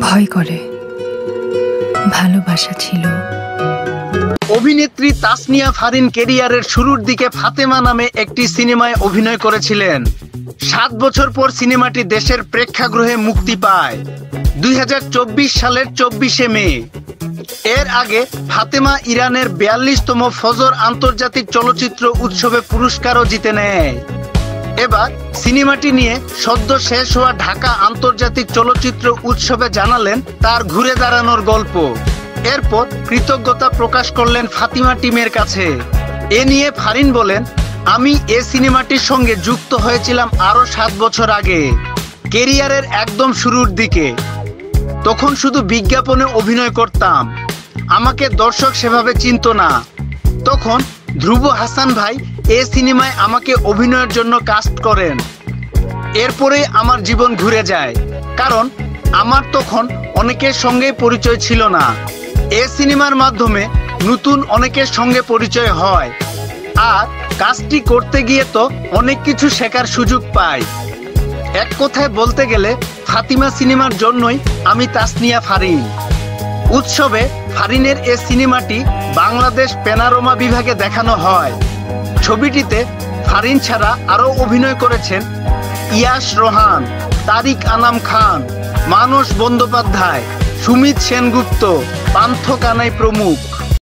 ভয় করে, ভালোবাসা ছিল। অভিনেত্রী তাসনিয়া ফারিন ক্যারিয়ারের শুরুর দিকে ফাতেমা নামে একটি সিনেমায় অভিনয় করেছিলেন। 7 বছর পর সিনেমাটি দেশের প্রেক্ষাগৃহে মুক্তি পায় 2024 সালের 24শে মে। এর আগে ফাতেমা ইরানের 42তম ফজর আন্তর্জাতিক চলচ্চিত্র উৎসবে পুরস্কারও জিতে নেয়। এবার সিনেমাটি নিয়ে সদ্য শেষ হওয়া ঢাকা আন্তর্জাতিক চলচ্চিত্র উৎসবে জানালেন তার ঘুরে দাঁড়ানোর গল্প। এরপর কৃতজ্ঞতা প্রকাশ করলেন ফাতিমা টিমের কাছে। এ নিয়ে ফারিন বলেন, আমি এ সিনেমাটির সঙ্গে যুক্ত হয়েছিলাম আরো 7 বছর আগে, ক্যারিয়ারের একদম শুরুর দিকে। তখন শুধু বিজ্ঞাপনে অভিনয় করতাম, আমাকে দর্শক সেভাবে চিনত না। তখন ধ্রুব হাসান ভাই এ সিনেমায় আমাকে অভিনয়ের জন্য কাস্ট করেন। এরপরে আমার জীবন ঘুরে যায়, কারণ আমার তখন অনেকের সঙ্গে পরিচয় ছিল না। এ সিনেমার মাধ্যমে নতুন অনেকের সঙ্গে পরিচয় হয়, আর কাজটি করতে গিয়ে তো অনেক কিছু শেখার সুযোগ পাই। এক কথায় বলতে গেলে ফাতিমা সিনেমার জন্যই আমি তাসনিয়া ফারিন। উৎসবে ফারিনের এ সিনেমাটি বাংলাদেশ প্যানোরামা বিভাগে দেখানো হয়। ছবিটিতে ফারিন ছাড়া আরও অভিনয় করেছেন ইয়াশ রোহান, তারিক আনাম খান, মানস বন্দ্যোপাধ্যায়, সুমিত সেনগুপ্ত, পান্থ কানাই প্রমুখ।